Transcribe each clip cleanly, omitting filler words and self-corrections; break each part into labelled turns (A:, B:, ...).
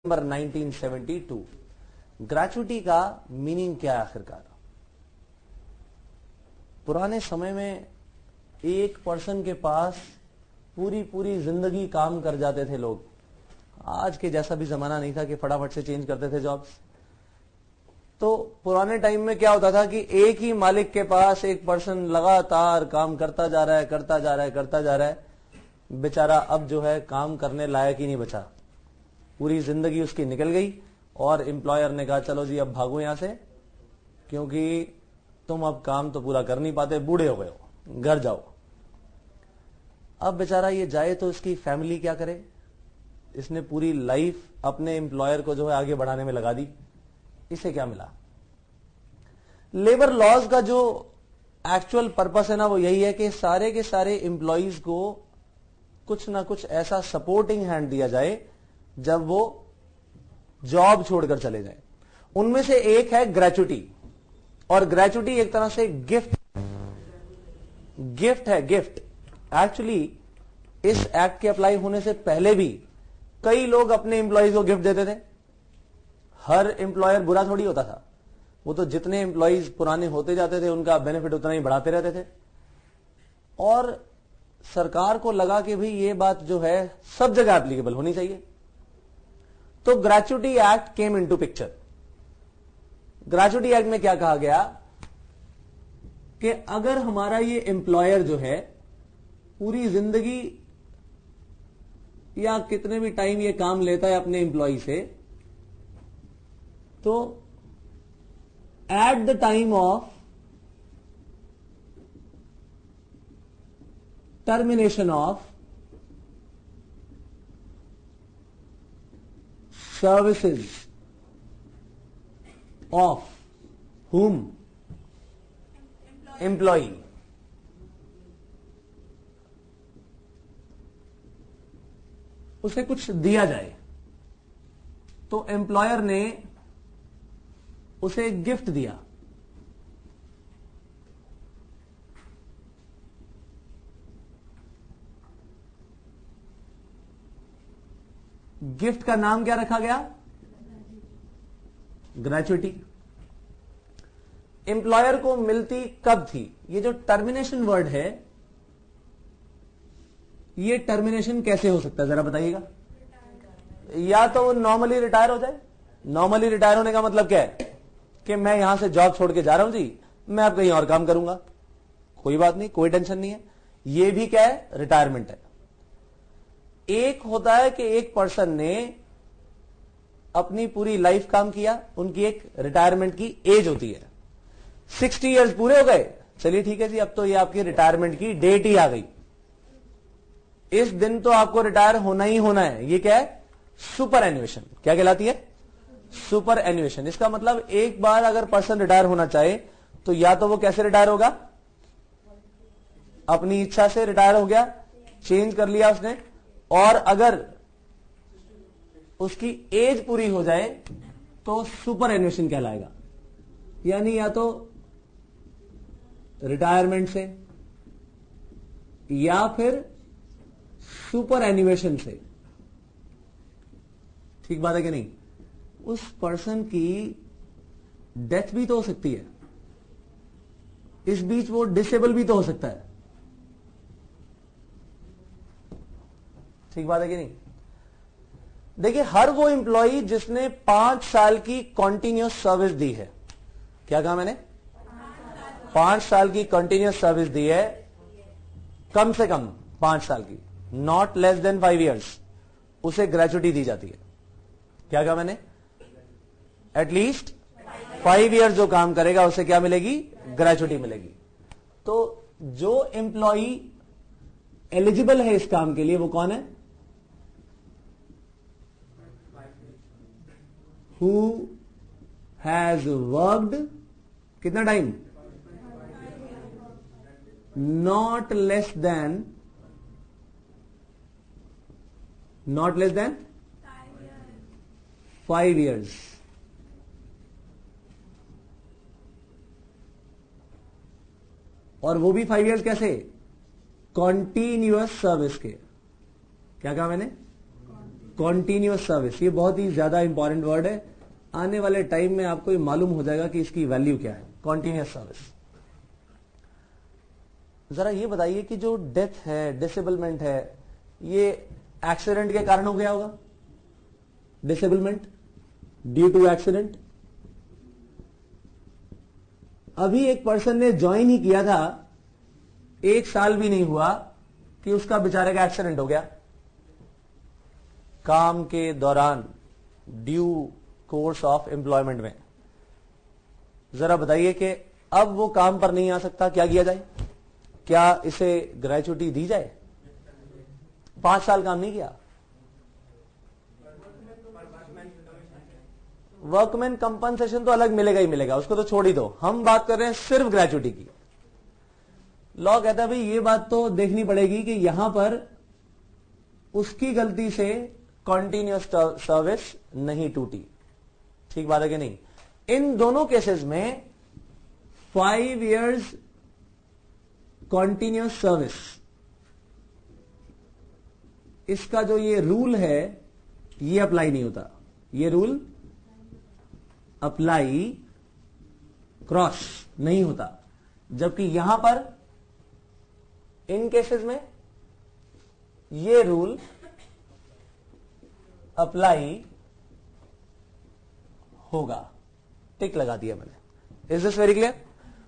A: Number 1972। Gratuity का meaning क्या है आखिरकार? पुराने समय में एक पर्सन के पास पूरी पूरी जिंदगी काम कर जाते थे लोग। आज के जैसा भी जमाना नहीं था कि फटाफट से चेंज करते थे जॉब्स। तो पुराने टाइम में क्या होता था कि एक ही मालिक के पास एक पर्सन लगातार काम करता जा रहा है, करता जा रहा है, करता जा रहा है। बेचारा अब जो है काम करने लायक ही नहीं बचा। पूरी जिंदगी उसकी निकल गई और एम्प्लॉयर ने कहा चलो जी अब भागो यहां से, क्योंकि तुम अब काम तो पूरा कर नहीं पाते, बूढ़े हो गए हो, घर जाओ। अब बेचारा ये जाए तो इसकी फैमिली क्या करे? इसने पूरी लाइफ अपने एम्प्लॉयर को जो है आगे बढ़ाने में लगा दी। इसे क्या मिला? लेबर लॉज का जो एक्चुअल पर्पस है ना, वो यही है कि सारे के सारे एम्प्लॉइज को कुछ ना कुछ ऐसा सपोर्टिंग हैंड दिया जाए जब वो जॉब छोड़कर चले जाए। उनमें से एक है ग्रेचुटी, और ग्रेचुटी एक तरह से गिफ्ट है। गिफ्ट एक्चुअली इस एक्ट के अप्लाई होने से पहले भी कई लोग अपने एम्प्लॉइज को गिफ्ट देते थे। हर एम्प्लॉयर बुरा थोड़ी होता था, वो तो जितने एम्प्लॉइज पुराने होते जाते थे उनका बेनिफिट उतना ही बढ़ाते रहते थे। और सरकार को लगा कि भाई ये बात जो है सब जगह एप्लीकेबल होनी चाहिए, तो gratuity act came into picture. Gratuity act में क्या कहा गया कि अगर हमारा ये एम्प्लॉयर जो है पूरी जिंदगी या कितने भी टाइम ये काम लेता है अपने एम्प्लॉय से, तो eight the time of termination of services of whom? Employee. उसे कुछ दिया जाए, तो एम्प्लॉयर ने उसे गिफ्ट दिया। गिफ्ट का नाम क्या रखा गया? ग्रेचुटी। एम्प्लॉयर को मिलती कब थी? ये जो टर्मिनेशन वर्ड है, ये टर्मिनेशन कैसे हो सकता है जरा बताइएगा। या तो वो नॉर्मली रिटायर हो जाए। नॉर्मली रिटायर होने का मतलब क्या है कि मैं यहां से जॉब छोड़ के जा रहा हूं जी, मैं अब कहीं और काम करूंगा, कोई बात नहीं, कोई टेंशन नहीं है। ये भी क्या है? रिटायरमेंट है। एक होता है कि एक पर्सन ने अपनी पूरी लाइफ काम किया, उनकी एक रिटायरमेंट की एज होती है। 60 इयर्स पूरे हो गए, चलिए ठीक है जी, अब तो ये आपकी रिटायरमेंट की डेट ही आ गई, इस दिन तो आपको रिटायर होना ही होना है। ये क्या है? सुपर एन्युएशन। क्या कहलाती है? सुपर एन्युएशन। इसका मतलब एक बार अगर पर्सन रिटायर होना चाहे तो या तो वो कैसे रिटायर होगा? अपनी इच्छा से रिटायर हो गया, चेंज कर लिया उसने, और अगर उसकी एज पूरी हो जाए तो सुपर एन्युएशन कहलाएगा। यानी या तो रिटायरमेंट से या फिर सुपर एन्युएशन से। ठीक बात है कि नहीं? उस पर्सन की डेथ भी तो हो सकती है, इस बीच वो डिसेबल भी तो हो सकता है। ठीक बात है कि नहीं? देखिए, हर वो एम्प्लॉई जिसने 5 साल की कॉन्टिन्यूस सर्विस दी है, क्या कहा मैंने? 5 साल की कंटिन्यूस सर्विस दी है, कम से कम 5 साल की, नॉट लेस देन 5 इयर्स, उसे ग्रेचुटी दी जाती है। क्या कहा मैंने? एटलीस्ट 5 इयर्स जो काम करेगा उसे क्या मिलेगी? ग्रेचुटी मिलेगी। तो जो एम्प्लॉई एलिजिबल है इस काम के लिए वो कौन है? Who has worked कितना time? Not less than 5 years। और वो भी 5 इयर्स कैसे? कॉन्टिन्यूअस सर्विस के। क्या कहा मैंने? कॉन्टिन्यूअस सर्विस, ये बहुत ही ज्यादा इंपॉर्टेंट वर्ड है। आने वाले टाइम में आपको ये मालूम हो जाएगा कि इसकी वैल्यू क्या है, कॉन्टिन्यूअस सर्विस। जरा ये बताइए कि जो डेथ है, डिसेबलमेंट है, ये एक्सीडेंट के कारण हो गया होगा? Disablement due to accident. अभी एक पर्सन ने ज्वाइन ही किया था, 1 साल भी नहीं हुआ कि उसका बेचारे का एक्सीडेंट हो गया काम के दौरान, ड्यू कोर्स ऑफ एम्प्लॉयमेंट में। जरा बताइए कि अब वो काम पर नहीं आ सकता, क्या किया जाए? क्या इसे ग्रेचुटी दी जाए? 5 साल काम नहीं किया, वर्कमैन कंपनसेशन तो अलग मिलेगा ही मिलेगा, उसको तो छोड़ ही दो। हम बात कर रहे हैं सिर्फ ग्रेचुटी की। लॉ कहता है भाई ये बात तो देखनी पड़ेगी कि यहां पर उसकी गलती से कॉन्टिन्यूअस सर्विस नहीं टूटी। ठीक बात है कि नहीं? इन दोनों केसेस में 5 years कॉन्टिन्यूअस सर्विस, इसका जो ये रूल है ये अप्लाई नहीं होता, ये रूल अप्लाई क्रॉस नहीं होता। जबकि यहां पर इन केसेस में ये रूल अप्लाई होगा। टिक लगा दिया मैंने। Is this very clear?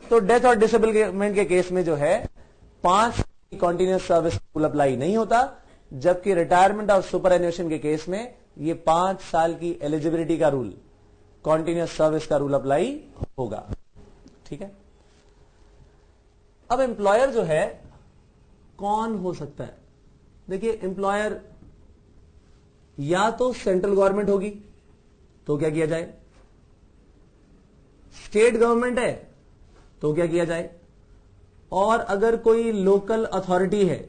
A: तो डेथ और डिसेबलमेंट के केस में जो है 5 कॉन्टिन्यूअस सर्विस रूल अप्लाई नहीं होता, जबकि रिटायरमेंट और सुपर एन्युएशन के केस में ये 5 साल की एलिजिबिलिटी का रूल, कॉन्टिन्यूअस सर्विस का रूल अप्लाई होगा। ठीक है। अब एम्प्लॉयर जो है कौन हो सकता है? देखिए एम्प्लॉयर या तो सेंट्रल गवर्नमेंट होगी, तो क्या किया जाए? स्टेट गवर्नमेंट है तो क्या किया जाए? और अगर कोई लोकल अथॉरिटी है,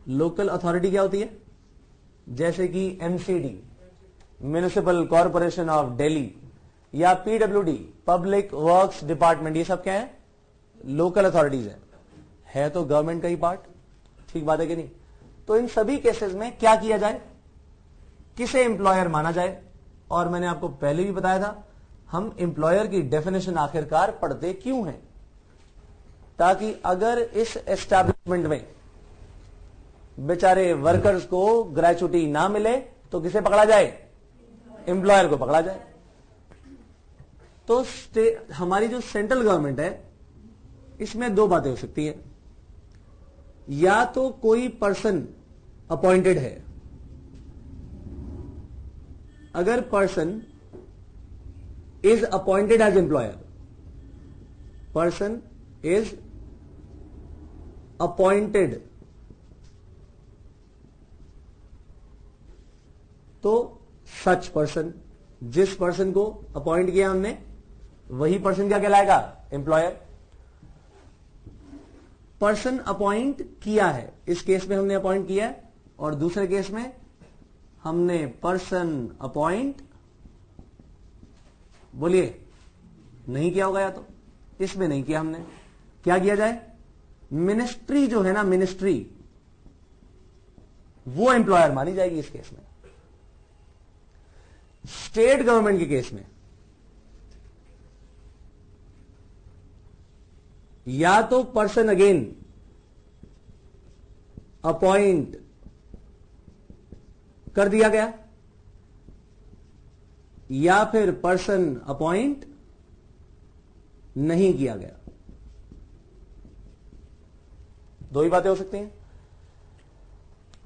A: लोकल अथॉरिटी क्या होती है? जैसे कि MCD, municipal corporation of Delhi, या पीडब्ल्यूडी, पब्लिक वर्क्स डिपार्टमेंट, ये सब क्या है? लोकल अथॉरिटीज है तो गवर्नमेंट का ही पार्ट। ठीक बात है कि नहीं? तो इन सभी केसेस में क्या किया जाए? किसे एम्प्लॉयर माना जाए? और मैंने आपको पहले भी बताया था, हम एम्प्लॉयर की डेफिनेशन आखिरकार पढ़ते क्यों हैं? ताकि अगर इस एस्टैब्लिशमेंट में बेचारे वर्कर्स को ग्रेचुटी ना मिले तो किसे पकड़ा जाए? एम्प्लॉयर को पकड़ा जाए। तो हमारी जो सेंट्रल गवर्नमेंट है इसमें 2 बातें हो सकती हैं। या तो कोई पर्सन अपॉइंटेड है, अगर person is appointed as employer, person is appointed, तो सच पर्सन, जिस पर्सन को अपॉइंट किया हमने वही पर्सन क्या कहलाएगा? एम्प्लॉयर। पर्सन अपॉइंट किया है, इस केस में हमने अपॉइंट किया है, और दूसरे केस में हमने पर्सन अपॉइंट, बोलिए, नहीं किया होगा। या तो इसमें नहीं किया हमने, क्या किया जाए? मिनिस्ट्री जो है ना, मिनिस्ट्री, वो एम्प्लॉयर मानी जाएगी इस केस में। स्टेट गवर्नमेंट के केस में या तो पर्सन अगेन अपॉइंट कर दिया गया, या फिर पर्सन अपॉइंट नहीं किया गया। 2 ही बातें हो सकती हैं।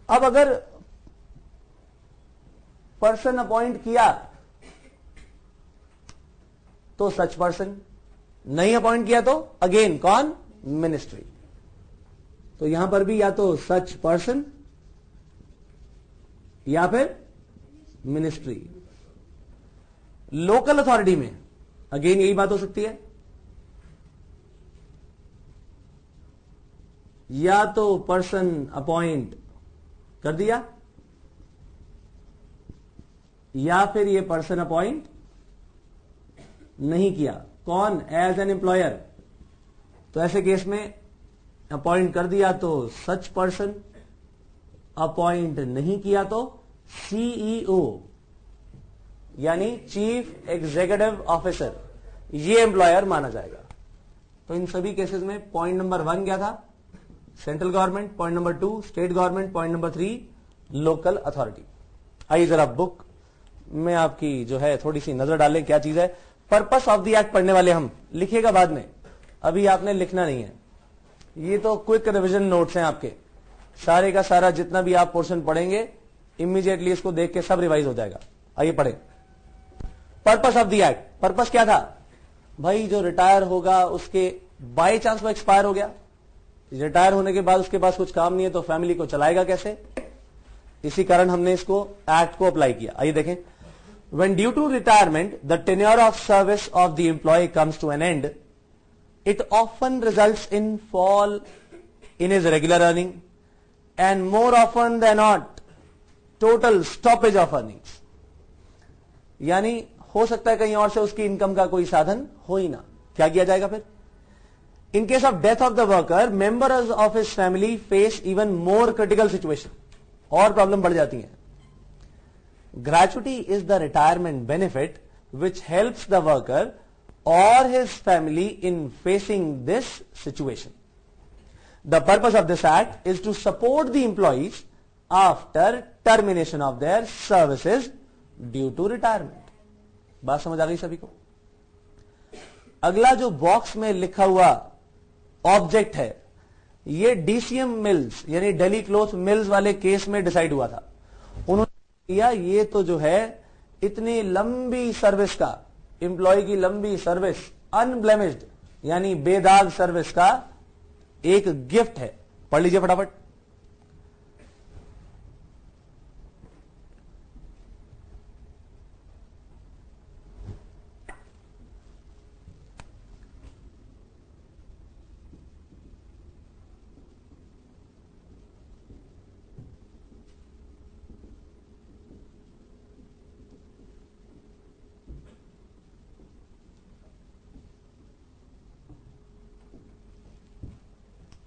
A: अब अगर पर्सन अपॉइंट किया तो सच पर्सन, नहीं अपॉइंट किया तो अगेन कौन? मिनिस्ट्री। तो यहां पर भी या तो सच पर्सन या फिर मिनिस्ट्री। लोकल अथॉरिटी में अगेन यही बात हो सकती है, या तो पर्सन अपॉइंट कर दिया, या फिर ये पर्सन अपॉइंट नहीं किया। कौन? As an employer. तो ऐसे केस में अपॉइंट कर दिया तो सच पर्सन, अपॉइंट नहीं किया तो सीईओ यानी चीफ एग्जीक्यूटिव ऑफिसर, ये एम्प्लॉयर माना जाएगा। तो इन सभी केसेस में पॉइंट नंबर 1 क्या था? Central government, point number 2 state government, point number 3 local authority. आइए जरा बुक में आपकी जो है थोड़ी सी नजर डालें, क्या चीज है। पर्पस ऑफ द एक्ट पढ़ने वाले हम, लिखिएगा बाद में, अभी आपने लिखना नहीं है। ये तो क्विक रिवीजन नोट्स हैं आपके, सारे का सारा जितना भी आप पोर्शन पढ़ेंगे इमीडिएटली इसको देख के सब रिवाइज हो जाएगा। आइए पढ़ें purpose of the act. Purpose क्या था भाई? जो रिटायर होगा उसके बाय चांस वो एक्सपायर हो गया, रिटायर होने के बाद उसके पास कुछ काम नहीं है तो फैमिली को चलाएगा कैसे? इसी कारण हमने इसको एक्ट को अप्लाई किया। आइए देखें। When due to retirement the tenure of service of the employee comes to an end, it often results in fall in his regular earning and more often than not total stoppage of earnings। यानी हो सकता है कहीं और से उसकी income का कोई साधन हो ही ना, क्या किया जाएगा फिर? In case of death of the worker, members of his family face even more critical situation, और प्रॉब्लम बढ़ जाती है। Gratuity is the retirement benefit which helps the worker or his family in facing this situation. The purpose of this act is to support the employees after termination of their services due to retirement। बात समझ आ गई सभी को? अगला जो box में लिखा हुआ ऑब्जेक्ट है, ये डीसीएम मिल्स यानी दिल्ली क्लॉथ मिल्स वाले केस में डिसाइड हुआ था। उन्होंने या ये तो जो है इतनी लंबी सर्विस का, एम्प्लॉय की लंबी सर्विस, अनब्लेमिश्ड यानी बेदाग सर्विस का एक गिफ्ट है। पढ़ लीजिए फटाफट।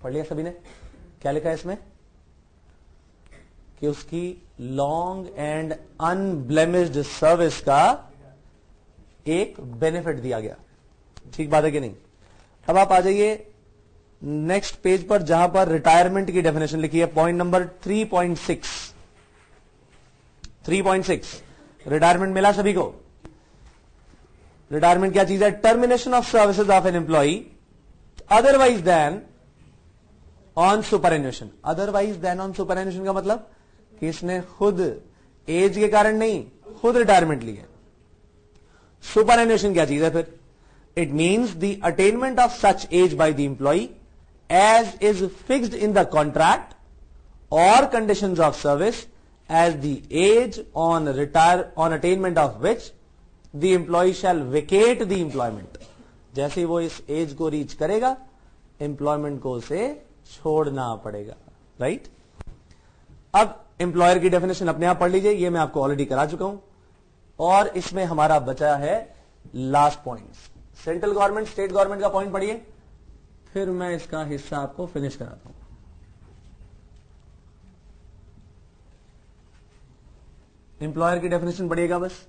A: पढ़ लिया सभी ने? क्या लिखा है इसमें? कि उसकी लॉन्ग एंड अनब्लेमिश्ड सर्विस का एक बेनिफिट दिया गया। ठीक बात है कि नहीं? अब आप आ जाइए नेक्स्ट पेज पर जहां पर रिटायरमेंट की डेफिनेशन लिखी है, पॉइंट नंबर 3.6। 3.6 रिटायरमेंट मिला सभी को? रिटायरमेंट क्या चीज है? Termination of services of an employee otherwise than on superannuation. Otherwise than on superannuation का मतलब कि इसने खुद एज के कारण नहीं, खुद रिटायरमेंट ली है। सुपरएन्यूएशन क्या चीज है फिर? It means the attainment of such age by the employee as is fixed in the contract और conditions of service as the age on attainment of which the employee shall vacate the employment. जैसे ही वो इस as को reach करेगा, employment को उसे छोड़ना पड़ेगा। राइट? अब एम्प्लॉयर की डेफिनेशन अपने आप पढ़ लीजिए, ये मैं आपको ऑलरेडी करा चुका हूं। और इसमें हमारा बचा है last point, central government state government का पॉइंट पढ़िए, फिर मैं इसका हिस्सा आपको फिनिश कराता हूं। एम्प्लॉयर की डेफिनेशन पढ़िएगा बस।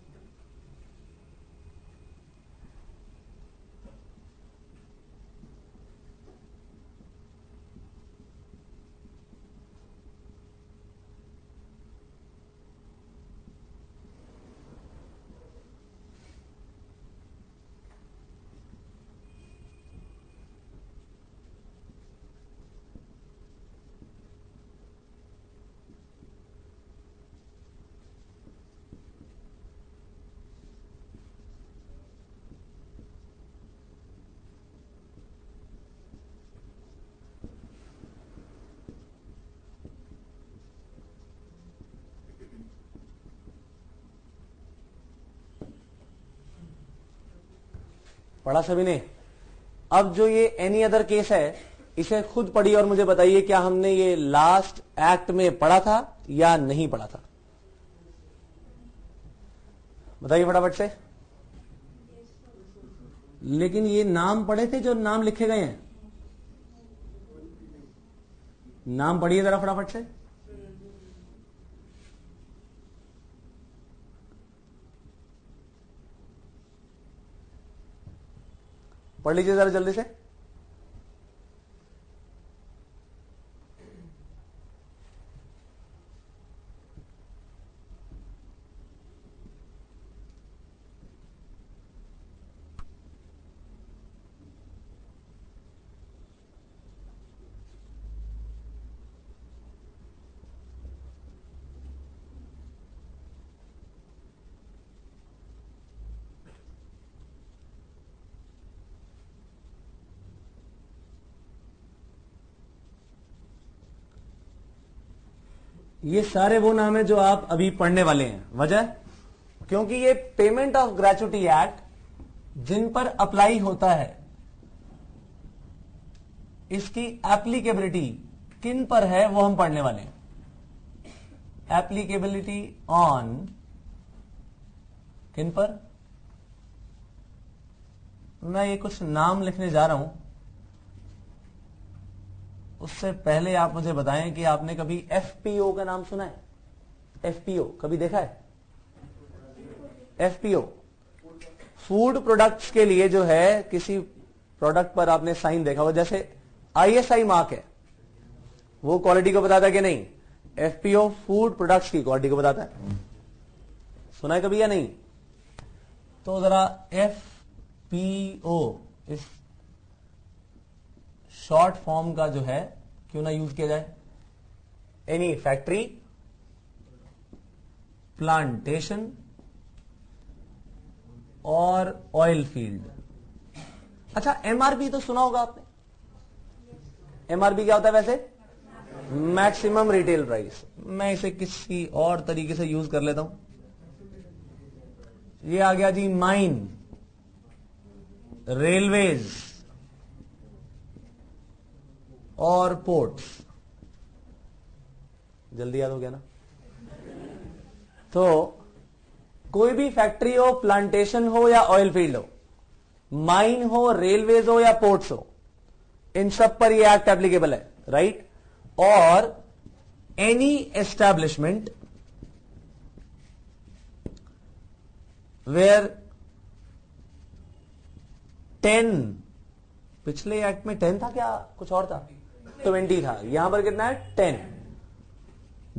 A: पढ़ा सभी ने? अब जो ये एनी अदर केस है, इसे खुद पढ़िए और मुझे बताइए क्या हमने ये लास्ट एक्ट में पढ़ा था या नहीं पढ़ा था? बताइए फटाफट से। लेकिन ये नाम पढ़े थे जो नाम लिखे गए हैं? नाम पढ़िए जरा फटाफट से। पढ़ लीजिए जरा जल्दी से। ये सारे वो नाम है जो आप अभी पढ़ने वाले हैं। वजह, क्योंकि ये पेमेंट ऑफ ग्रेचुटी एक्ट जिन पर अप्लाई होता है, इसकी एप्लीकेबिलिटी किन पर है वो हम पढ़ने वाले हैं। एप्लीकेबिलिटी ऑन किन पर? मैं ये कुछ नाम लिखने जा रहा हूं, उससे पहले आप मुझे बताएं कि आपने कभी एफपीओ का नाम सुना है? एफपीओ कभी देखा है? एफपीओ फूड प्रोडक्ट्स के लिए जो है, किसी प्रोडक्ट पर आपने साइन देखा हो, जैसे आईएसआई मार्क है, वो क्वालिटी को बताता है कि नहीं? एफपीओ फूड प्रोडक्ट्स की क्वालिटी को बताता है। सुना है कभी या नहीं? तो जरा एफपीओ इस शॉर्ट फॉर्म का जो है क्यों ना यूज किया जाए? एनी फैक्ट्री, प्लांटेशन और ऑयल फील्ड। अच्छा, एमआरपी तो सुना होगा आपने। एमआरपी क्या होता है वैसे? Maximum retail price. मैं इसे किसी और तरीके से यूज कर लेता हूं। ये आ गया जी माइन, रेलवेज और पोर्ट्स। जल्दी याद हो गया ना? तो कोई भी फैक्ट्री हो, प्लांटेशन हो या ऑयल फील्ड हो, माइन हो, रेलवेज हो या पोर्ट्स हो, इन सब पर यह एक्ट एप्लीकेबल है, राइट? और एनी एस्टैब्लिशमेंट वेयर 10, पिछले एक्ट में 10 था क्या कुछ और था? 20 था। यहां पर कितना है? 10।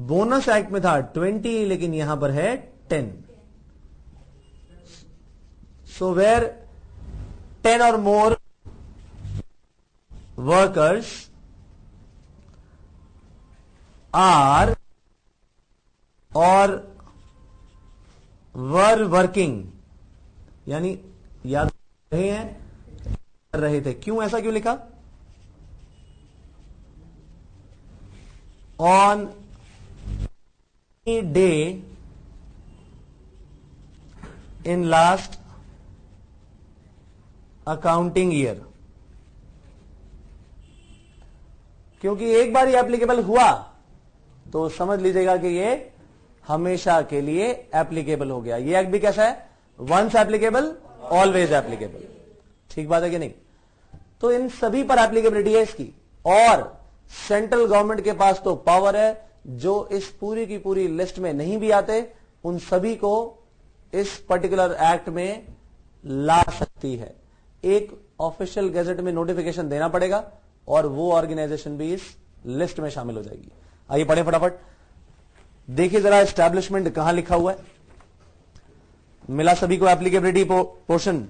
A: बोनस एक्ट में था 20, लेकिन यहां पर है 10। सो वेयर 10 और मोर वर्कर्स आर और वर वर्किंग, यानी याद रहे हैं, कर रहे थे। क्यों, ऐसा क्यों लिखा? On a day in last accounting year, क्योंकि एक बार ये एप्लीकेबल हुआ तो समझ लीजिएगा कि ये हमेशा के लिए एप्लीकेबल हो गया। ये एक्ट भी कैसा है? Once applicable always applicable. ठीक बात है कि नहीं? तो इन सभी पर एप्लीकेबिलिटी है इसकी। और सेंट्रल गवर्नमेंट के पास तो पावर है, जो इस पूरी की पूरी लिस्ट में नहीं भी आते, उन सभी को इस पर्टिकुलर एक्ट में ला सकती है। एक ऑफिशियल गैजेट में नोटिफिकेशन देना पड़ेगा और वो ऑर्गेनाइजेशन भी इस लिस्ट में शामिल हो जाएगी। आइए पढ़े फटाफट। देखिए जरा एस्टैब्लिशमेंट कहां लिखा हुआ है। मिला सभी को एप्लीकेबिलिटी पोर्शन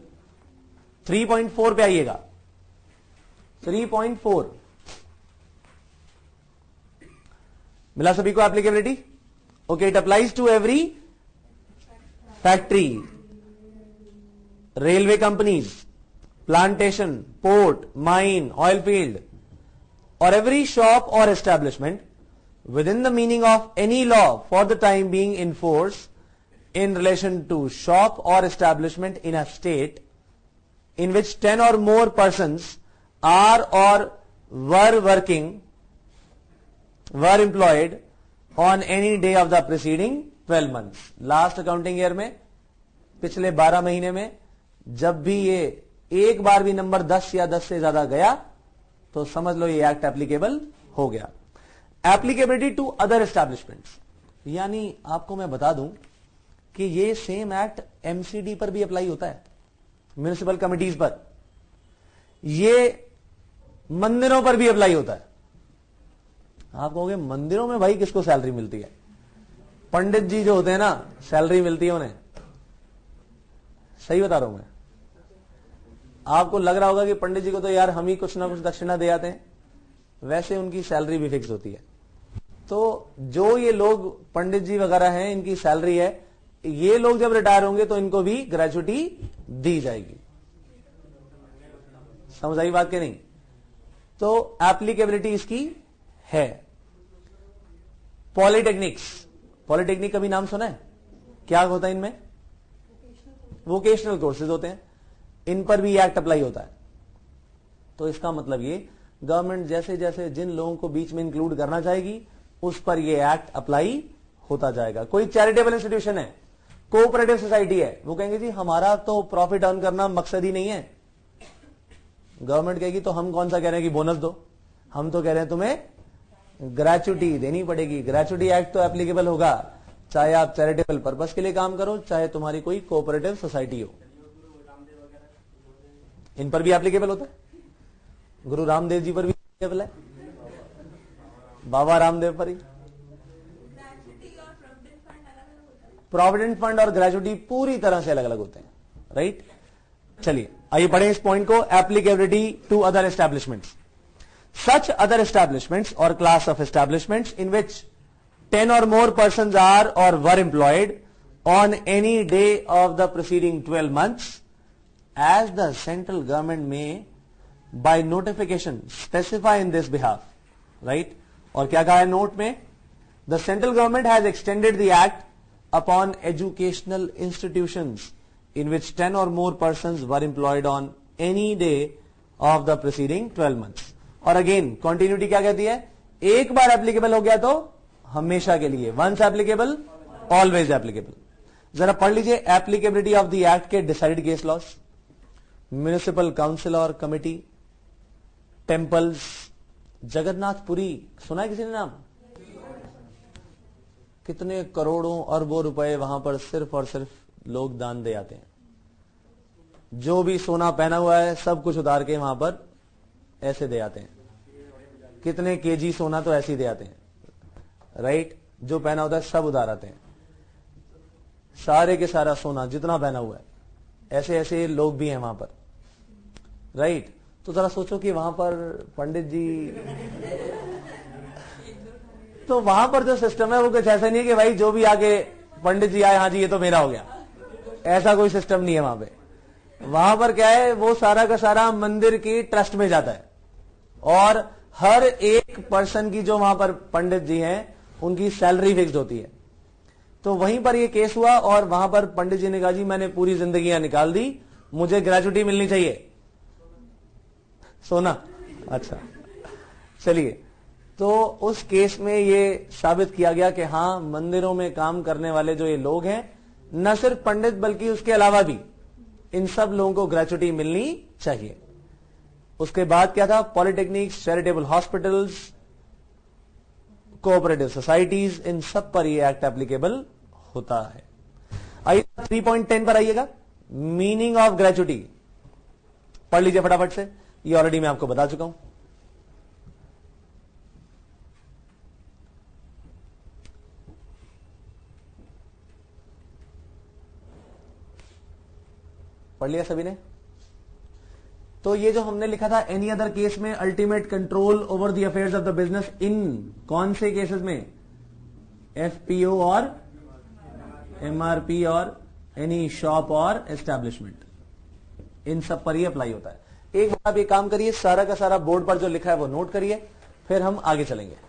A: 3.4 पे आइएगा। 3.4 मिला सभी को applicability. Okay, it applies to every factory, railway companies, plantation, port, mine, oil field, or every shop or establishment within the meaning of any law for the time being in force in relation to shop or establishment in a state in which 10 or more persons are or were employed on any day of the preceding 12 months. Last accounting year में, पिछले 12 महीने में जब भी ये एक बार भी number 10 या 10 से ज्यादा गया तो समझ लो ये एक्ट एप्लीकेबल हो गया। एप्लीकेबिलिटी टू अदर एस्टैब्लिशमेंट्स, यानी आपको मैं बता दूं कि ये सेम एक्ट एमसीडी पर भी अप्लाई होता है, म्युनिसिपल कमिटीज पर। ये मंदिरों पर भी अप्लाई होता है। आप कहोगे मंदिरों में भाई किसको सैलरी मिलती है? पंडित जी जो होते हैं ना, सैलरी मिलती है उन्हें। सही बता रहा हूं मैं। आपको लग रहा होगा कि पंडित जी को तो यार हम ही कुछ ना कुछ दक्षिणा दे आते हैं, वैसे उनकी सैलरी भी फिक्स होती है। तो जो ये लोग पंडित जी वगैरह हैं, इनकी सैलरी है, ये लोग जब रिटायर होंगे तो इनको भी ग्रेचुटी दी जाएगी। समझ आई बात के नहीं? तो एप्लीकेबिलिटी इसकी है। पॉलिटेक्निक्स, पॉलिटेक्निक का भी नाम सुना है? क्या होता है इनमें? वोकेशनल कोर्सेज होते हैं, इन पर भी एक्ट अप्लाई होता है। तो इसका मतलब ये गवर्नमेंट जैसे जैसे जिन लोगों को बीच में इंक्लूड करना चाहेगी उस पर ये एक्ट अप्लाई होता जाएगा। कोई चैरिटेबल इंस्टीट्यूशन है, कोऑपरेटिव सोसाइटी है, वो कहेंगे जी हमारा तो प्रॉफिट अर्न करना मकसद ही नहीं है। गवर्नमेंट कहेगी तो हम कौन सा कह रहे हैं कि बोनस दो, हम तो कह रहे हैं तुम्हें ग्रेचुटी देनी पड़ेगी। ग्रेचुटी एक्ट तो एप्लीकेबल होगा चाहे आप चैरिटेबल पर्पस के लिए काम करो, चाहे तुम्हारी कोई कोऑपरेटिव सोसाइटी हो, इन पर भी एप्लीकेबल होता है। गुरु रामदेव जी पर भी एप्लीकेबल है, बाबा रामदेव पर ही। प्रोविडेंट फंड और ग्रेचुटी पूरी तरह से अलग अलग होते हैं, राइट। चलिए आइए पढ़ें इस पॉइंट को, applicability to other establishments. Such other establishments or class of establishments in which 10 or more persons are or were employed on any day of the preceding 12 months, as the central government may by notification specify in this behalf, right? और क्या कहा है note में? The central government has extended the act upon educational institutions in which 10 or more persons were employed on any day of the preceding 12 months. और again continuity क्या कहती है? एक बार एप्लीकेबल हो गया तो हमेशा के लिए, वंस एप्लीकेबल ऑलवेज एप्लीकेबल। जरा पढ़ लीजिए एप्लीकेबिलिटी ऑफ द एक्ट के decide case laws. Municipal council और कमिटी, टेम्पल्स, जगन्नाथपुरी, सुना है किसी ने नाम? कितने करोड़ों अरबों रुपए वहां पर सिर्फ और सिर्फ लोग दान दे आते हैं। जो भी सोना पहना हुआ है सब कुछ उतार के वहां पर ऐसे दे आते हैं। कितने केजी सोना तो ऐसे ही दे आते हैं, राइट। जो पहना होता है सब उतार आते हैं, सारे के सारा सोना जितना पहना हुआ है। ऐसे ऐसे लोग भी हैं वहां पर, राइट। तो जरा सोचो कि वहां पर पंडित जी, तो वहां पर जो सिस्टम है वो कुछ ऐसा नहीं है कि भाई जो भी आके पंडित जी आए, हाँ जी ये तो मेरा हो गया, ऐसा कोई सिस्टम नहीं है वहां पे। वहां पर क्या है, वो सारा का सारा मंदिर की ट्रस्ट में जाता है और हर एक पर्सन की जो वहां पर पंडित जी हैं उनकी सैलरी फिक्स्ड होती है। तो वहीं पर ये केस हुआ और वहां पर पंडित जी ने कहा जी मैंने पूरी जिंदगियां निकाल दी, मुझे ग्रेचुटी मिलनी चाहिए, सोना। अच्छा चलिए, तो उस केस में ये साबित किया गया कि हाँ मंदिरों में काम करने वाले जो ये लोग हैं, न सिर्फ पंडित बल्कि उसके अलावा भी इन सब लोगों को ग्रेचुटी मिलनी चाहिए। उसके बाद क्या था? Polytechnics, charitable hospitals, cooperative societies, इन सब पर यह एक्ट एप्लीकेबल होता है। आइए 3.10 पर आइएगा, मीनिंग ऑफ ग्रेचुटी। पढ़ लीजिए फटाफट से, ये ऑलरेडी मैं आपको बता चुका हूं। पढ़ लिया सभी ने? तो ये जो हमने लिखा था एनी अदर केस में ultimate control over the affairs of the business, इन कौन से केसेस में? एफपीओ और एमआरपी और एनी शॉप और एस्टैब्लिशमेंट, इन सब पर ही अप्लाई होता है। एक बार आप ये काम करिए, सारा का सारा बोर्ड पर जो लिखा है वो नोट करिए, फिर हम आगे चलेंगे।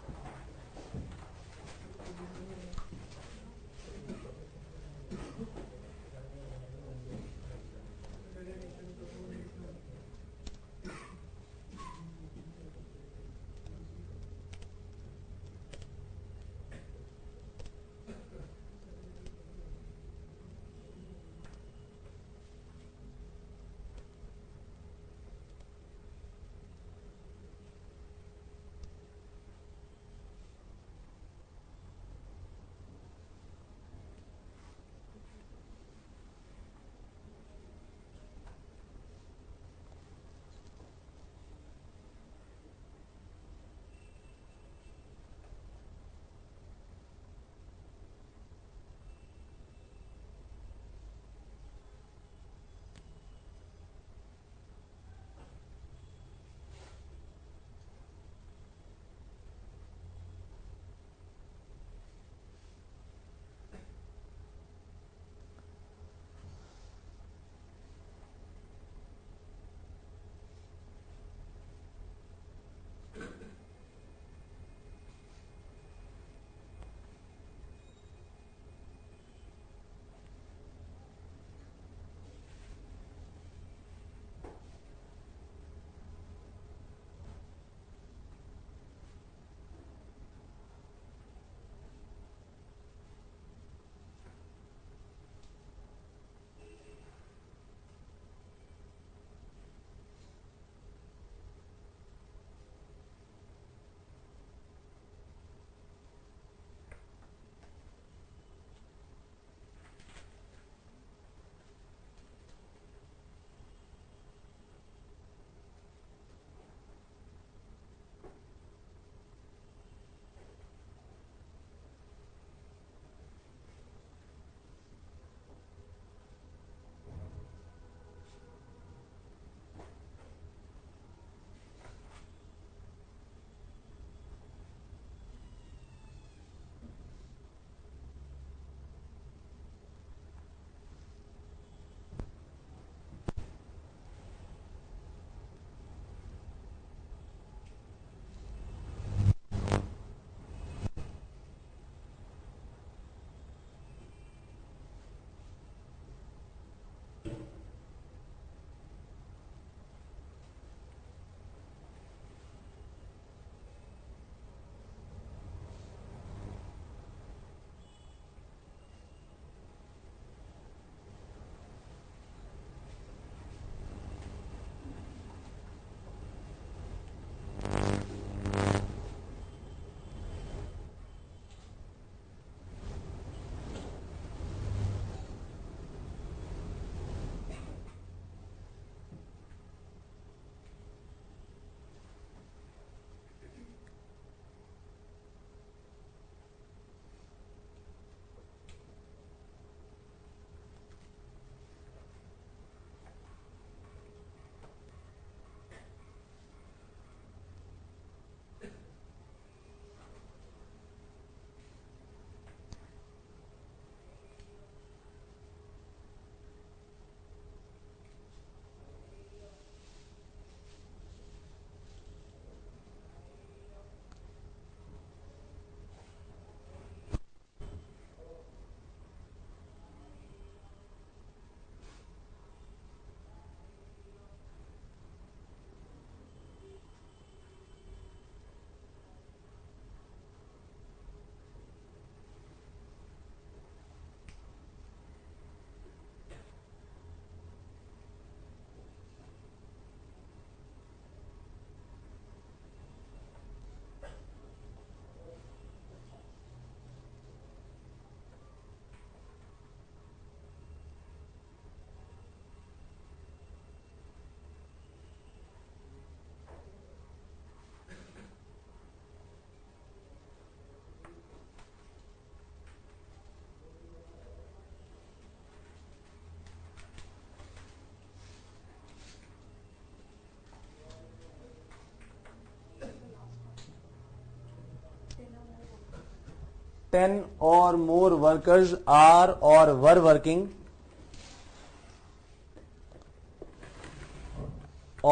A: 10 or more workers are or were working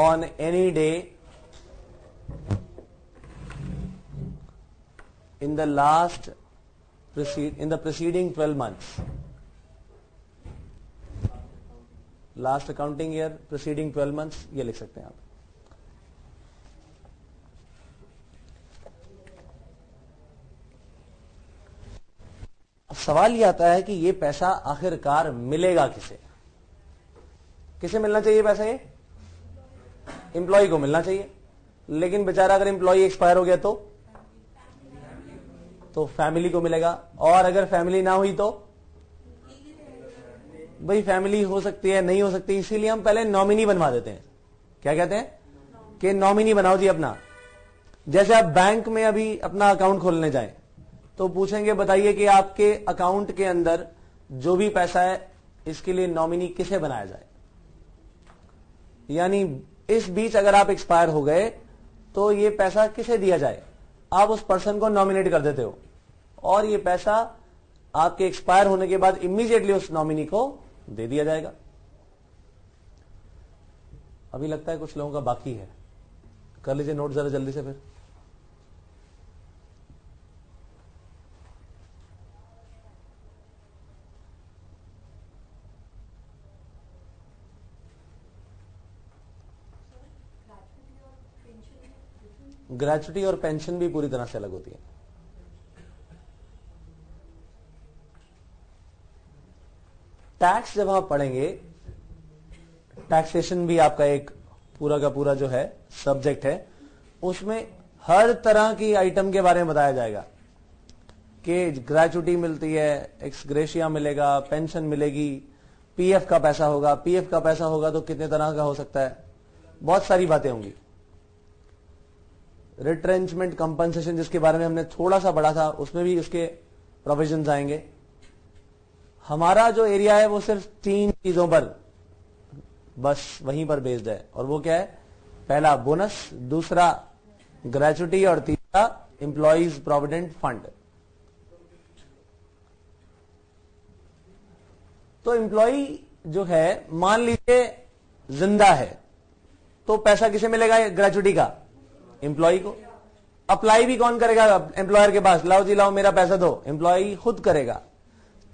A: on any day in the preceding 12 months. Last accounting year preceding 12 months, ये लिख सकते हैं आप। अब सवाल ये आता है कि ये पैसा आखिरकार मिलेगा किसे? किसे मिलना चाहिए पैसा? ये एम्प्लॉय को मिलना चाहिए, लेकिन बेचारा अगर एम्प्लॉय एक्सपायर हो गया तो फैमिली को मिलेगा, और अगर फैमिली ना हुई तो भाई फैमिली हो सकती है, नहीं हो सकती, इसीलिए हम पहले नॉमिनी बनवा देते हैं। क्या कहते हैं कि नॉमिनी बनाओ जी अपना। जैसे आप बैंक में अभी अपना अकाउंट खोलने जाएं तो पूछेंगे बताइए कि आपके अकाउंट के अंदर जो भी पैसा है इसके लिए नॉमिनी किसे बनाया जाए। यानी इस बीच अगर आप एक्सपायर हो गए तो ये पैसा किसे दिया जाए, आप उस पर्सन को नॉमिनेट कर देते हो, और ये पैसा आपके एक्सपायर होने के बाद इमीडिएटली उस नॉमिनी को दे दिया जाएगा। अभी लगता है कुछ लोगों का बाकी है, कर लीजिए नोट जरा जल्दी से। फिर ग्रेचुटी और पेंशन भी पूरी तरह से अलग होती है। टैक्स जब आप पढ़ेंगे, टैक्सेशन भी आपका एक पूरा का पूरा जो है सब्जेक्ट है, उसमें हर तरह की आइटम के बारे में बताया जाएगा कि ग्रेचुटी मिलती है, एक्स ग्रेशिया मिलेगा, पेंशन मिलेगी, पीएफ का पैसा होगा, पीएफ का पैसा होगा तो कितने तरह का हो सकता है, बहुत सारी बातें होंगी। रिट्रेंचमेंट कंपनसेशन जिसके बारे में हमने थोड़ा सा पढ़ा था, उसमें भी उसके प्रोविजंस आएंगे। हमारा जो एरिया है वो सिर्फ 3 चीजों पर बस वहीं पर बेस्ड है, और वो क्या है? पहला बोनस, दूसरा ग्रेचुटी, और तीसरा एम्प्लॉइज प्रोविडेंट फंड। तो एम्प्लॉय जो है, मान लीजिए जिंदा है, तो पैसा किसे मिलेगा ग्रेचुटी का? एम्प्लॉय को। अप्लाई भी कौन करेगा? एम्प्लॉयर के पास, लाओ जी लाओ मेरा पैसा दो, एम्प्लॉय खुद करेगा।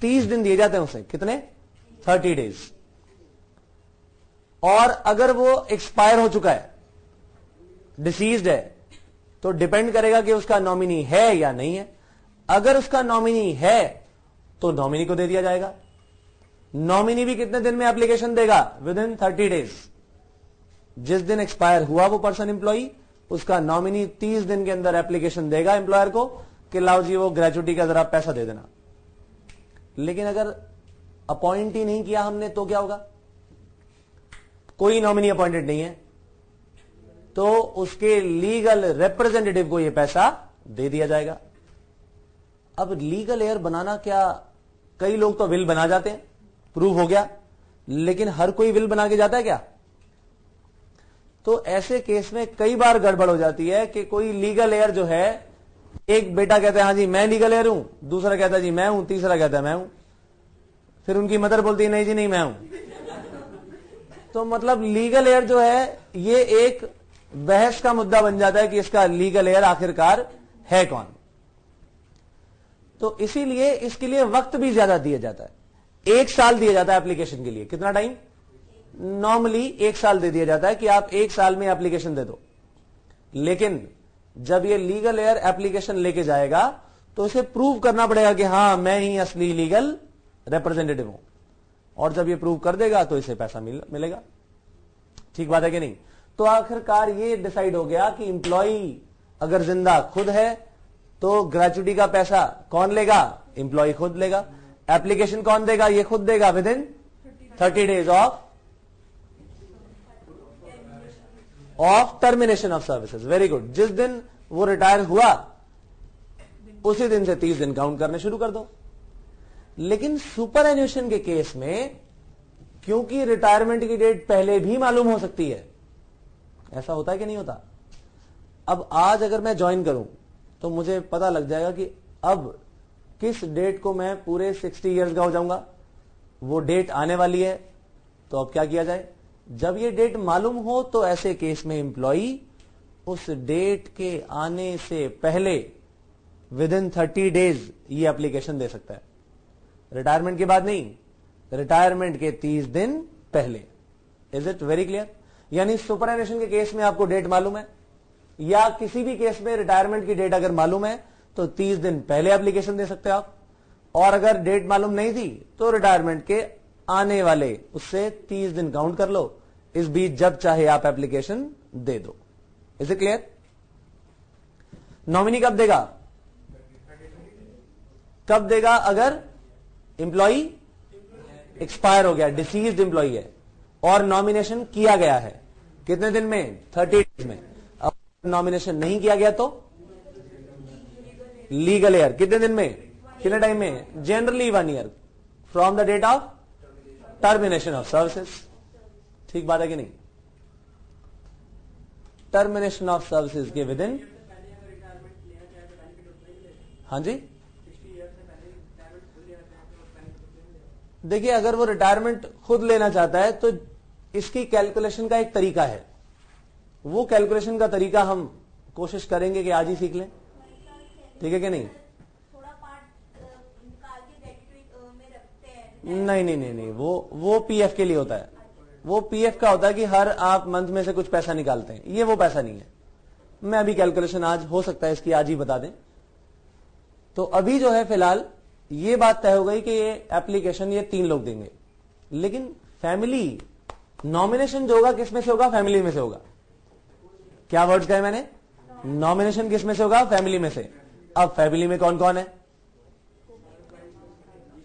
A: 30 दिन दिए जाते हैं उसे, कितने? 30 डेज। और अगर वो एक्सपायर हो चुका है, डिसीज्ड है, तो डिपेंड करेगा कि उसका नॉमिनी है या नहीं है। अगर उसका नॉमिनी है तो नॉमिनी को दे दिया जाएगा। नॉमिनी भी कितने दिन में एप्लीकेशन देगा? With in 30 days. जिस दिन एक्सपायर हुआ वो पर्सन एम्प्लॉई, उसका नॉमिनी 30 दिन के अंदर एप्लीकेशन देगा एम्प्लॉयर को कि लाओ जी वो ग्रेचुटी का जरा पैसा दे देना। लेकिन अगर अपॉइंट ही नहीं किया हमने तो क्या होगा? कोई नॉमिनी अपॉइंटेड नहीं है तो उसके लीगल रिप्रेजेंटेटिव को यह पैसा दे दिया जाएगा। अब लीगल एयर बनाना क्या, कई लोग तो विल बना जाते हैं, प्रूव हो गया, लेकिन हर कोई विल बना के जाता है क्या? तो ऐसे केस में कई बार गड़बड़ हो जाती है कि कोई लीगल एयर जो है, एक बेटा कहता है हाँ जी मैं लीगल एयर हूं, दूसरा कहता है जी मैं हूं, तीसरा कहता है मैं हूं, फिर उनकी मदर बोलती है नहीं जी नहीं मैं हूं। तो मतलब लीगल एयर जो है ये एक बहस का मुद्दा बन जाता है कि इसका लीगल एयर आखिरकार है कौन। तो इसीलिए इसके लिए वक्त भी ज्यादा दिया जाता है, 1 साल दिया जाता है एप्लीकेशन के लिए। कितना टाइम? नॉर्मली 1 साल दे दिया जाता है कि आप 1 साल में एप्लीकेशन दे दो। लेकिन जब ये लीगल एयर एप्लीकेशन लेके जाएगा तो इसे प्रूव करना पड़ेगा कि हां मैं ही असली लीगल रिप्रेजेंटेटिव हूं, और जब ये प्रूव कर देगा तो इसे पैसा मिलेगा। ठीक बात है कि नहीं? तो आखिरकार ये डिसाइड हो गया कि एम्प्लॉय अगर जिंदा खुद है तो ग्रेचुटी का पैसा कौन लेगा? एम्प्लॉय खुद लेगा। एप्लीकेशन कौन देगा? ये खुद देगा with in 30 days of termination of services. Very good. जिस दिन वो रिटायर हुआ उसी दिन से 30 दिन काउंट करने शुरू कर दो। लेकिन सुपर एन्यूएशन के केस में क्योंकि रिटायरमेंट की डेट पहले भी मालूम हो सकती है, ऐसा होता है कि नहीं होता? अब आज अगर मैं ज्वाइन करूं तो मुझे पता लग जाएगा कि अब किस डेट को मैं पूरे 60 ईयर्स का हो जाऊंगा, वो डेट आने वाली है। तो अब क्या किया जाए, जब ये डेट मालूम हो तो ऐसे केस में एम्प्लॉई उस डेट के आने से पहले विद इन 30 डेज ये एप्लीकेशन दे सकता है। रिटायरमेंट के बाद नहीं, रिटायरमेंट के 30 दिन पहले। Is it very clear? यानी सुपरएनुएशन के केस में आपको डेट मालूम है, या किसी भी केस में रिटायरमेंट की डेट अगर मालूम है तो 30 दिन पहले एप्लीकेशन दे सकते हो आप। और अगर डेट मालूम नहीं थी तो रिटायरमेंट के आने वाले उससे 30 दिन काउंट कर लो, इस बीच जब चाहे आप एप्लीकेशन दे दो। Is it clear? नॉमिनी कब देगा? कब देगा? अगर एम्प्लॉई एक्सपायर हो गया, डिसीज्ड एम्प्लॉई है और नॉमिनेशन किया गया है। कितने दिन में? 30 डेज में। अब नॉमिनेशन नहीं किया गया तो लीगल ईयर। कितने दिन में? कितने टाइम में? Generally 1 year from the date of termination of services. ठीक बात है कि नहीं? टर्मिनेशन ऑफ सर्विसेज के विद इन, हाँ जी, देखिए अगर वो रिटायरमेंट खुद लेना चाहता है तो इसकी कैलकुलेशन का एक तरीका है। वो कैलकुलेशन का तरीका हम कोशिश करेंगे कि आज ही सीख लें। ठीक है कि नहीं?
B: थोड़ा पार्ट निकाल के ग्रेजुएट में रखते हैं।
A: नहीं, वो पीएफ के लिए होता है। वो पीएफ का होता है कि हर आप मंथ में से कुछ पैसा निकालते हैं, ये वो पैसा नहीं है। मैं अभी कैलकुलेशन आज हो सकता है इसकी आज ही बता दें। तो अभी जो है फिलहाल ये बात तय हो गई कि ये एप्लीकेशन ये 3 लोग देंगे, लेकिन फैमिली नॉमिनेशन जो होगा किस में से होगा? फैमिली में से होगा। क्या वर्ड्स कहे मैंने? नॉमिनेशन किस में से होगा? फैमिली में से। अब फैमिली में कौन कौन है?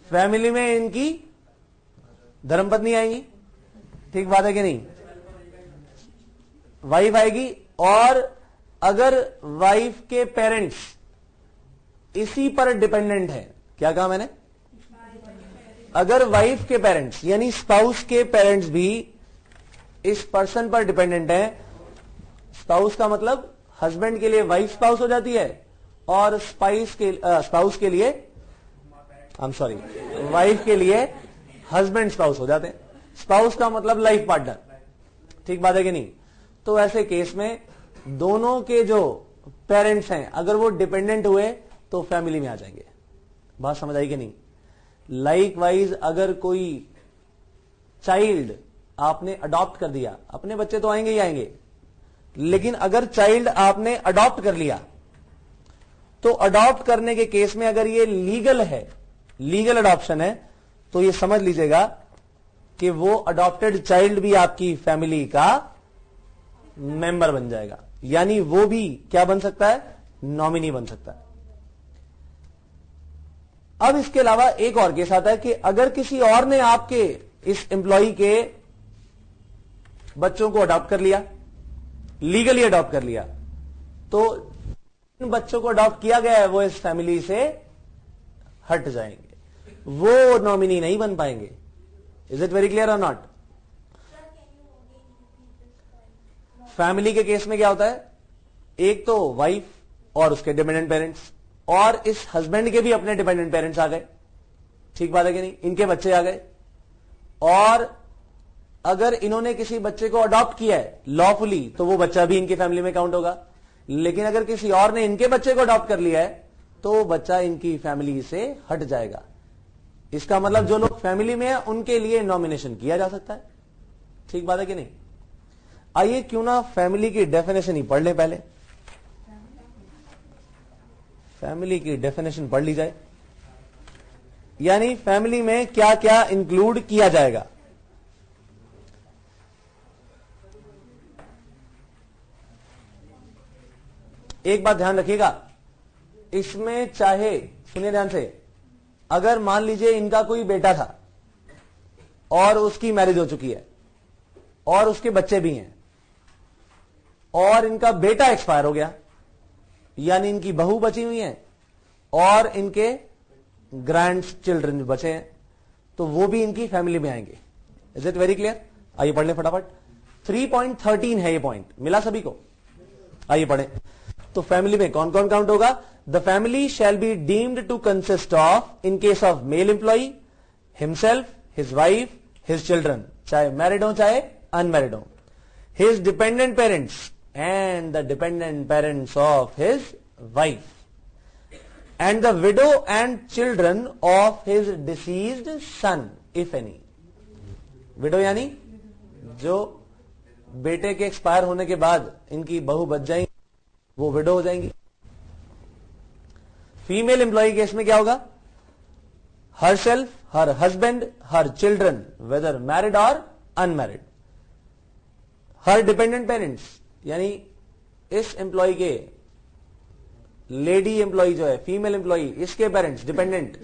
A: फैमिली में इनकी धर्मपत्नी आएंगी। ठीक बात है कि नहीं? वाइफ आएगी, और अगर वाइफ के पेरेंट्स इसी पर डिपेंडेंट है, क्या कहा मैंने? अगर वाइफ के पेरेंट्स यानी स्पाउस के पेरेंट्स भी इस पर्सन पर डिपेंडेंट है, स्पाउस का मतलब हस्बैंड के लिए वाइफ स्पाउस हो जाती है, और स्पाउस के लिए वाइफ के लिए हस्बैंड स्पाउस हो जाते हैं। स्पाउस का मतलब लाइफ पार्टनर। ठीक बात है कि नहीं? तो ऐसे केस में दोनों के जो पेरेंट्स हैं अगर वो डिपेंडेंट हुए तो फैमिली में आ जाएंगे। बात समझ आई कि नहीं? लाइक वाइज अगर कोई चाइल्ड आपने अडॉप्ट कर दिया, अपने बच्चे तो आएंगे ही आएंगे, लेकिन अगर चाइल्ड आपने अडॉप्ट कर लिया तो अडॉप्ट करने के केस में अगर ये लीगल है, लीगल अडॉप्शन है, तो ये समझ लीजिएगा कि वो अडॉप्टेड चाइल्ड भी आपकी फैमिली का मेंबर बन जाएगा, यानी वो भी क्या बन सकता है? नॉमिनी बन सकता है। अब इसके अलावा एक और केस आता है कि अगर किसी और ने आपके इस एम्प्लॉई के बच्चों को अडॉप्ट कर लिया, लीगली अडॉप्ट कर लिया, तो इन बच्चों को अडॉप्ट किया गया है वो इस फैमिली से हट जाएंगे, वो नॉमिनी नहीं बन पाएंगे। इज इट वेरी क्लियर और नॉट? फैमिली के केस में क्या होता है? एक तो वाइफ और उसके डिपेंडेंट पेरेंट्स, और इस हस्बैंड के भी अपने डिपेंडेंट पेरेंट्स आ गए। ठीक बात है कि नहीं? इनके बच्चे आ गए, और अगर इन्होंने किसी बच्चे को अडॉप्ट किया है लॉफुली तो वो बच्चा भी इनकी फैमिली में काउंट होगा, लेकिन अगर किसी और ने इनके बच्चे को अडॉप्ट कर लिया है तो वो बच्चा इनकी फैमिली से हट जाएगा। इसका मतलब जो लोग फैमिली में है उनके लिए नॉमिनेशन किया जा सकता है। ठीक बात है कि नहीं? आइए क्यों ना फैमिली की डेफिनेशन ही पढ़ लें। पहले फैमिली की डेफिनेशन पढ़ ली जाए, यानी फैमिली में क्या क्या इंक्लूड किया जाएगा। एक बात ध्यान रखिएगा, इसमें चाहे, सुनिए ध्यान से, अगर मान लीजिए इनका कोई बेटा था और उसकी मैरिज हो चुकी है और उसके बच्चे भी हैं, और इनका बेटा एक्सपायर हो गया, यानी इनकी बहू बची हुई है और इनके ग्रैंड चिल्ड्रन बचे हैं, तो वो भी इनकी फैमिली में आएंगे। Is it very clear? आइए पढ़ लें फटाफट। 3.13 है ये पॉइंट, मिला सभी को? आइए पढ़ें। तो फैमिली में कौन कौन काउंट होगा? The family shall be deemed to consist of, in case of male employee, himself, his wife, his children, चाहे मैरिड हो चाहे अनमैरिड हो, his dependent parents and the dependent parents of his wife, and the widow and children of his deceased son, if any. Window यानी जो बेटे के expire होने के बाद इनकी बहू बच जाएंगी, वो विडो हो जाएंगी. फीमेल एम्प्लॉय केस में क्या होगा? Herself, her husband, her children, whether married और अनमैरिड. हर डिपेंडेंट पेरेंट्स यानी इस एम्प्लॉय के, लेडी एम्प्लॉय जो है, फीमेल एम्प्लॉय, इसके पेरेंट्स डिपेंडेंट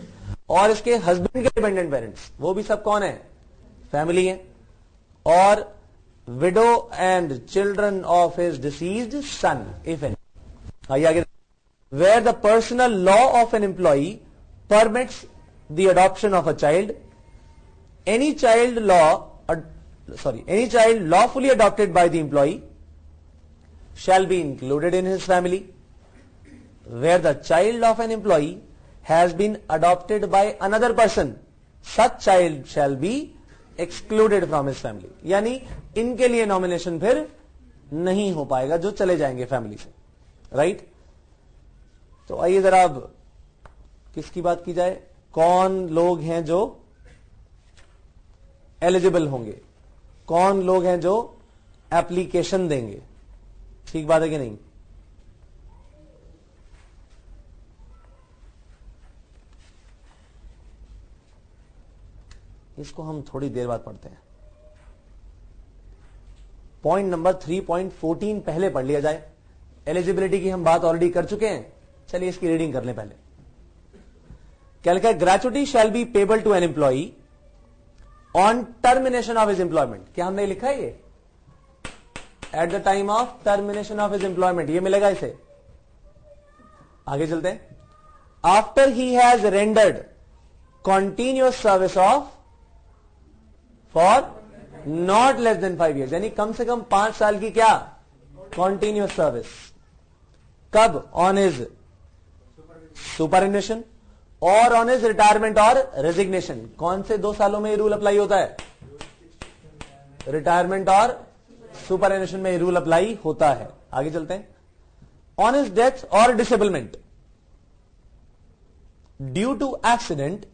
A: और इसके हस्बैंड के डिपेंडेंट पेरेंट्स, वो भी सब कौन है? फैमिली है. और widow and children of his deceased son, if any. आइए आगे. Where the personal law of an employee permits the adoption of a child, any child lawfully adopted by the employee shall be included in his family. Where the child of an employee has been adopted by another person, such child shall be excluded from his family. यानी इनके लिए nomination फिर नहीं हो पाएगा जो चले जाएंगे फैमिली से. राइट? तो आइए जरा अब किसकी बात की जाए? कौन लोग हैं जो एलिजिबल होंगे, कौन लोग हैं जो एप्लीकेशन देंगे. ठीक बात है कि नहीं? इसको हम थोड़ी देर बाद पढ़ते हैं. पॉइंट नंबर 3.14 पहले पढ़ लिया जाए. एलिजिबिलिटी की हम बात ऑलरेडी कर चुके हैं. चलिए इसकी रीडिंग कर लें पहले. क्या लिखा है? Gratuity shall be payable to an employee on termination of his employment. क्या हमने लिखा है ये? At the time of termination of his employment, ये मिलेगा इसे. आगे चलते हैं. After he has rendered continuous service of for not less than 5 years, यानी कम से कम 5 साल की क्या? Continuous service. कब? ऑन हिज सुपरएन्युएशन और ऑन हिज रिटायरमेंट और रेजिग्नेशन. कौन से 2 सालों में ये रूल अप्लाई होता है? रिटायरमेंट और सुपरएन्युएशन में ये रूल अप्लाई होता है. आगे चलते हैं. ऑन हिज डेथ और डिसेबलमेंट ड्यू टू एक्सीडेंट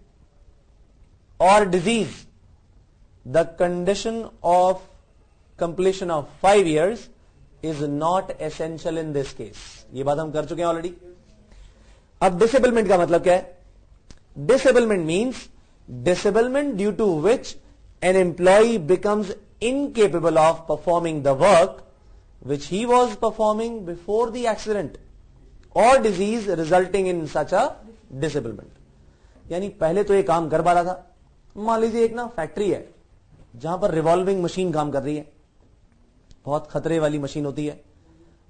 A: और disease, the condition of completion of 5 years is not essential in this case. ये बात हम कर चुके हैं ऑलरेडी. अब डिसेबलमेंट का मतलब क्या है? Disablement means disablement due to which an employee becomes incapable of performing the work which he was performing before the accident or disease resulting in such a disablement. यानी पहले तो ये काम कर पा रहा था. मान लीजिए एक ना फैक्ट्री है जहां पर रिवॉल्विंग मशीन काम कर रही है, बहुत खतरे वाली मशीन होती है.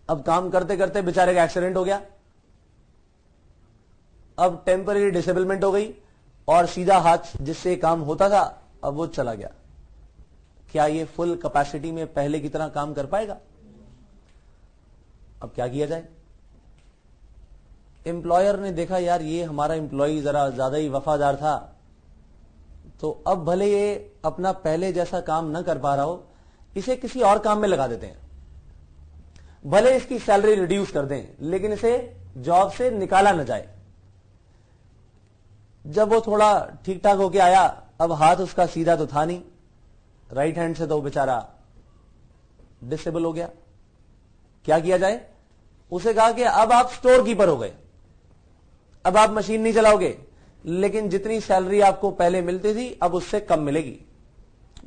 A: अब काम करते करते बेचारे का एक्सीडेंट हो गया, अब टेम्पररी डिसेबलमेंट हो गई और सीधा हाथ जिससे काम होता था अब वो चला गया. क्या ये फुल कैपेसिटी में पहले की तरह काम कर पाएगा? अब क्या किया जाए? एम्प्लॉयर ने देखा यार ये हमारा एम्प्लॉय जरा ज्यादा ही वफादार था, तो अब भले ये अपना पहले जैसा काम न कर पा रहा हो, इसे किसी और काम में लगा देते हैं. भले इसकी सैलरी रिड्यूस कर दें लेकिन इसे जॉब से निकाला न जाए. जब वो थोड़ा ठीक ठाक होके आया, अब हाथ उसका सीधा तो था नहीं, राइट हैंड से तो बेचारा डिसेबल हो गया. क्या किया जाए? उसे कहा कि अब आप स्टोर कीपर हो गए, अब आप मशीन नहीं चलाओगे, लेकिन जितनी सैलरी आपको पहले मिलती थी अब उससे कम मिलेगी.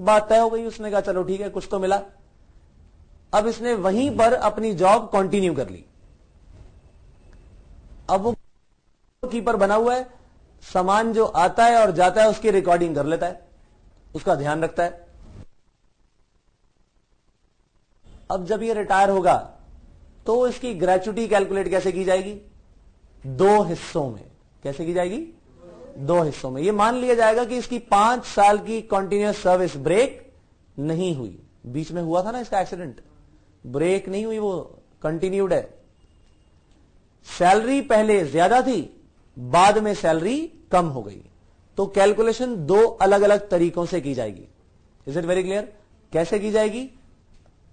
A: बात तय हो गई. उसने कहा चलो ठीक है, कुछ तो मिला. अब इसने वहीं पर अपनी जॉब कंटिन्यू कर ली. अब वो कीपर बना हुआ है, सामान जो आता है और जाता है उसकी रिकॉर्डिंग कर लेता है, उसका ध्यान रखता है. अब जब ये रिटायर होगा तो इसकी ग्रेचुटी कैलकुलेट कैसे की जाएगी? 2 हिस्सों में. कैसे की जाएगी? 2 हिस्सों में. ये मान लिया जाएगा कि इसकी 5 साल की कंटिन्यूअस सर्विस ब्रेक नहीं हुई. बीच में हुआ था ना इसका एक्सीडेंट, ब्रेक नहीं हुई, वो कंटिन्यूड है. सैलरी पहले ज्यादा थी, बाद में सैलरी कम हो गई, तो कैलकुलेशन दो अलग अलग तरीकों से की जाएगी। Is it very clear? कैसे की जाएगी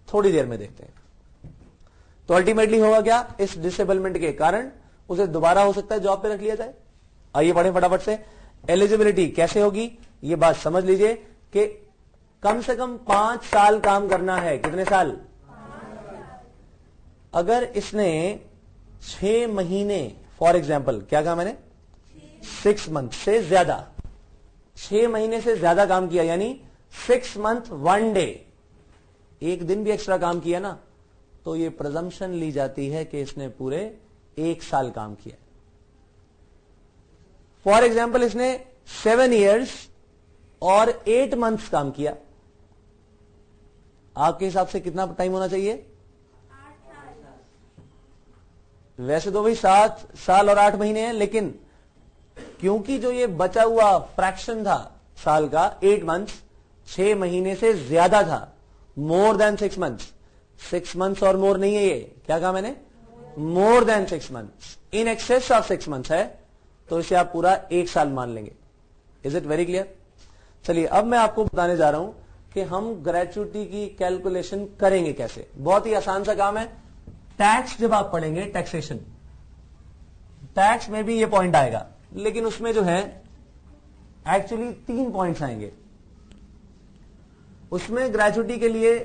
A: थोड़ी देर में देखते हैं। तो अल्टीमेटली होगा क्या, इस डिसेबलमेंट के कारण उसे दोबारा हो सकता है जॉब पे रख लिया जाए। आइए पढ़ें फटाफट से। एलिजिबिलिटी कैसे होगी, ये बात समझ लीजिए कि कम से कम 5 साल काम करना है। कितने साल? अगर इसने 6 महीने, फॉर एग्जाम्पल क्या कहा मैंने, 6 मंथ से ज्यादा, 6 महीने से ज्यादा काम किया, यानी 6 मंथ 1 डे, एक दिन भी एक्स्ट्रा काम किया ना, तो ये प्रजम्पशन ली जाती है कि इसने पूरे 1 साल काम किया। फॉर एग्जाम्पल इसने 7 ईयर्स और 8 मंथ्स काम किया, आपके हिसाब से कितना टाइम होना चाहिए?
B: 8 साल।
A: वैसे तो भाई 7 साल और 8 महीने हैं, लेकिन क्योंकि जो ये बचा हुआ फ्रैक्शन था साल का, 8 मंथ्स 6 महीने से ज्यादा था, मोर देन 6 मंथ्स, 6 मंथ्स और मोर नहीं है ये, क्या कहा मैंने, more than 6 months, in excess of 6 months है, तो इसे आप पूरा 1 साल मान लेंगे। Is it very clear? चलिए अब मैं आपको बताने जा रहा हूं कि हम ग्रेचुइटी की कैलकुलेशन करेंगे कैसे। बहुत ही आसान सा काम है। टैक्स जब आप पढ़ेंगे, टैक्सेशन, टैक्स में भी ये पॉइंट आएगा, लेकिन उसमें जो है एक्चुअली 3 पॉइंट्स आएंगे। उसमें ग्रेचुइटी के लिए